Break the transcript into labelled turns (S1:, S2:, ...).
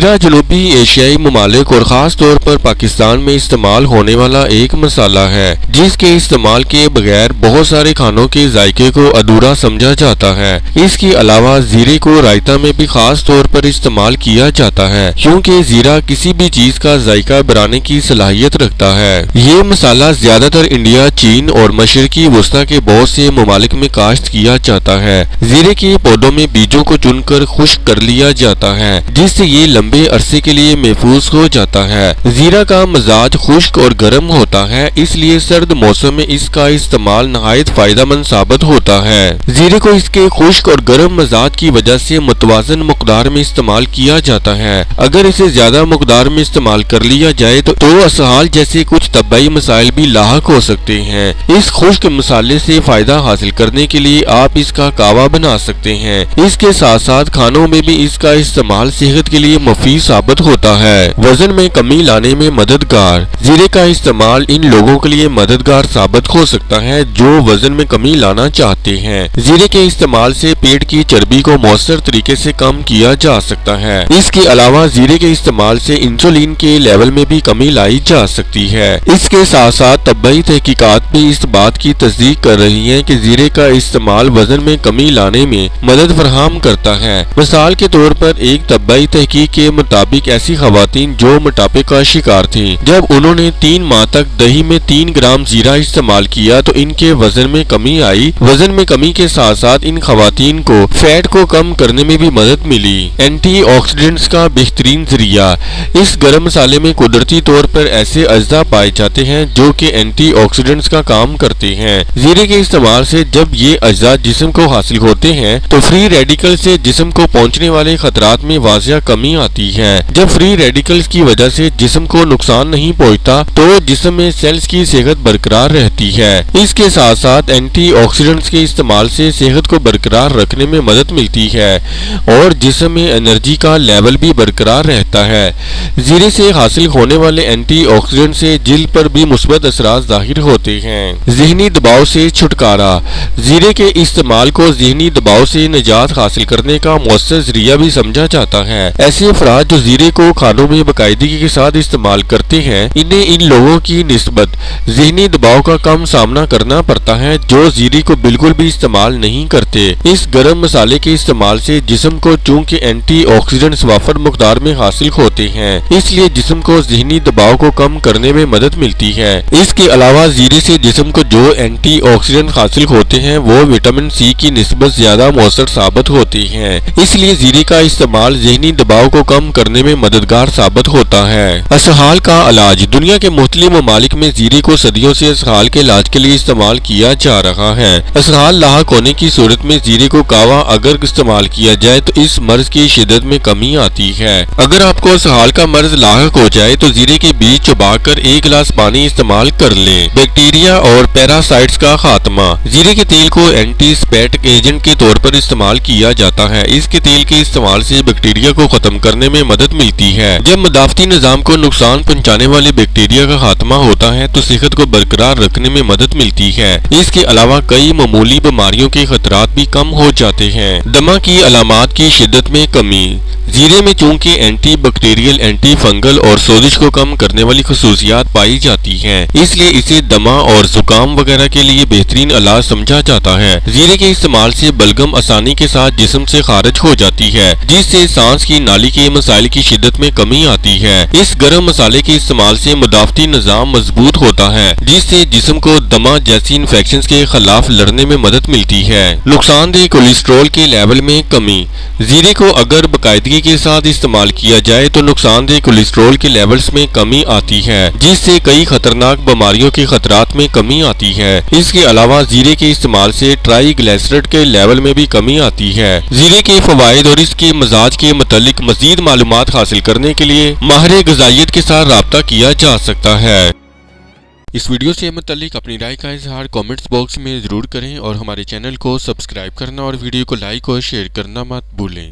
S1: जीरा जनूबी एशियाई ममालिक और ख़ास तौर पर पाकिस्तान में इस्तेमाल होने वाला एक मसाला है जिसके इस्तेमाल के बगैर बहुत सारे खानों के जायके को अधूरा समझा जाता है। इसके अलावा जीरे को रायता में भी खास तौर पर इस्तेमाल किया जाता है क्योंकि जीरा किसी भी चीज का जायका बढ़ाने की सलाहियत रखता है। ये मसाला ज्यादातर इंडिया, चीन और मशरकी वस्ता के बहुत से ममालिक में काश्त किया जाता है। जीरे के पौधों में बीजों को चुनकर खुश्क कर लिया जाता है जिससे ये लंबे अरसे के लिए महफूज हो जाता है। जीरा का मजाज खुश्क और गर्म होता है, इसलिए सर्द मौसम में इसका इस्तेमाल नहायत फायदेमंद साबित होता है। जीरे को इसके खुश्क और गर्म मजाज की वजह से मुतवाजन मकदार में इस्तेमाल किया जाता है। अगर इसे ज्यादा मकदार में इस्तेमाल कर लिया जाए तो असहाल जैसे कुछ तबाई मसाइल भी लाहक हो सकते हैं। इस खुश्क मसाले से फायदा हासिल करने के लिए आप इसका कावा बना सकते हैं। इसके साथ साथ खानों में भी इसका इस्तेमाल सेहत के लिए मुफीद साबित होता है। वजन में कमी लाने में मददगार। जीरे का इस्तेमाल इन लोगों के लिए मददगार साबित हो सकता है जो वजन में कमी लाना चाहते हैं। जीरे के इस्तेमाल से पेट की चर्बी को मौसर तरीके से कम किया जा सकता है। इसके अलावा जीरे के इस्तेमाल से इंसुलिन के लेवल में भी कमी लाई जा सकती है। इसके साथ साथ तब्बई तहकीकात भी इस बात की तस्दीक कर रही है कि जीरे का इस्तेमाल वजन में कमी लाने में मदद फराहम करता है। मिसाल के तौर पर एक तब्बई तहकीक के मुताबिक ऐसी खवातीन जो मोटापे का शिकार थी, जब उन्होंने 3 माह तक दही में 3 ग्राम जीरा इस्तेमाल किया तो इनके वजन में कमी आई। वजन में कमी के साथ साथ इन खवातीन को फैट को कम करने में भी मदद मिली। एंटीऑक्सीडेंट्स का बेहतरीन जरिया। इस गरम मसाले में कुदरती तौर पर ऐसे अज्जा पाए जाते हैं जो कि एंटीऑक्सीडेंट्स का काम करते हैं। जीरे के इस्तेमाल से जब ये अज्जा जिस्म को हासिल होते हैं तो फ्री रेडिकल से जिस्म को पहुंचने वाले खतरात में वाजिया कमी आती है। जब फ्री रेडिकल्स की वजह से जिस्म को नुकसान नहीं पहुंचता तो जिस्म में सेल्स की सेहत बरकरार रहती है। इसके साथ साथ एंटीऑक्सीडेंट्स के इस्तेमाल से सेहत को बरकरार रखने में मदद मिलती है और जिस्म में एनर्जी का लेवल भी बरकरार रहता है। जीरे से हासिल होने वाले एंटीऑक्सीडेंट से जिल्द पर भी मुस्बत असरात जाहिर होते हैं। ज़हनी दबाव से छुटकारा। जीरे के इस्तेमाल को ज़हनी दबाव से निजात हासिल करने का मौसर जरिया भी समझा जाता है। ऐसे अफराद जो जीरे को खानों में बाकायदगी के साथ इस्तेमाल करते हैं, इन्हें इन लोगों की निस्बत ज़हनी दबाव का कम सामना करना पड़ता है जो जीरे को बिल्कुल भी इस्तेमाल नहीं करते। इस गरम मसाले के इस्तेमाल से जिस्म को चूंकि एंटीऑक्सीडेंट्स वाफर मकदार में हासिल होते हैं, इसलिए जिस्म को ज़हनी दबाव को कम करने में मदद मिलती है। इसके अलावा जीरे से जिस्म को जो एंटीऑक्सीडेंट हासिल होते हैं वो विटामिन सी की निस्बत ज्यादा मौसर साबित होते हैं। इसलिए जीरे का इस्तेमाल ज़हनी दबाव को कम करने में मददगार साबित होता है। असहाल का इलाज। दुनिया के मुख्तलिफ ममालिक में जीरे को सदियों से असहाल के इलाज के लिए इस्तेमाल किया जा रहा है। असहाल लाहक होने की सूरत में जीरे को कावा अगर इस्तेमाल किया जाए तो इस मर्ज की शिद्दत में कमी आती है। अगर आपको असहाल का मर्ज लाहक हो जाए तो जीरे के बीज चबाकर 1 गिलास पानी इस्तेमाल कर लें। बैक्टीरिया और पैरासाइट्स का खात्मा। जीरे के तेल को एंटीसेप्टिक एजेंट के तौर पर इस्तेमाल किया जाता है। इसके तेल के इस्तेमाल से बैक्टीरिया को खत्म करने में मदद मिलती है। जब मदाफती निजाम को नुकसान पहुंचाने वाले बैक्टीरिया का खात्मा होता है तो सेहत को बरकरार रखने में मदद मिलती है। इसके अलावा कई मामूली बीमारियों के खतरात भी कम हो जाते हैं। दमा की अलामात की शिद्दत में कमी। जीरे में चूंकि एंटी बैक्टीरियल, एंटी फंगल और सोजिश को कम करने वाली खसूसियात पाई जाती हैं, इसलिए इसे दमा और जुकाम वगैरह के लिए बेहतरीन इलाज समझा जाता है। जीरे के इस्तेमाल से बलगम आसानी के साथ जिस्म से खारिज हो जाती है जिससे सांस की नाली के मसाइल की शिद्दत में कमी आती है। इस गरम मसाले के इस्तेमाल से मुदाफती निजाम मजबूत होता है जिससे जिस्म को दमा जैसी इन्फेक्शन के खिलाफ लड़ने में मदद मिलती है। नुकसानदेह कोलेस्ट्रॉल के लेवल में कमी। जीरे को अगर बाकायदगी के साथ इस्तेमाल किया जाए तो नुकसानदेह कोलेस्ट्रॉल के लेवल्स में कमी आती है जिससे कई खतरनाक बीमारियों के खतरात में कमी आती है। इसके अलावा जीरे के इस्तेमाल से ट्राइग्लिसराइड के लेवल में भी कमी आती है। जीरे के फवाइद और इसके मजाज के मुतालिक मजीद मालूमात हासिल करने के लिए माहिर ग़िज़ाइयत के साथ राब्ता किया जा सकता है। इस वीडियो से मुतालिक अपनी राय का इजहार कमेंट्स बॉक्स में जरूर करें और हमारे चैनल को सब्सक्राइब करना और वीडियो को लाइक और शेयर करना मत भूलें।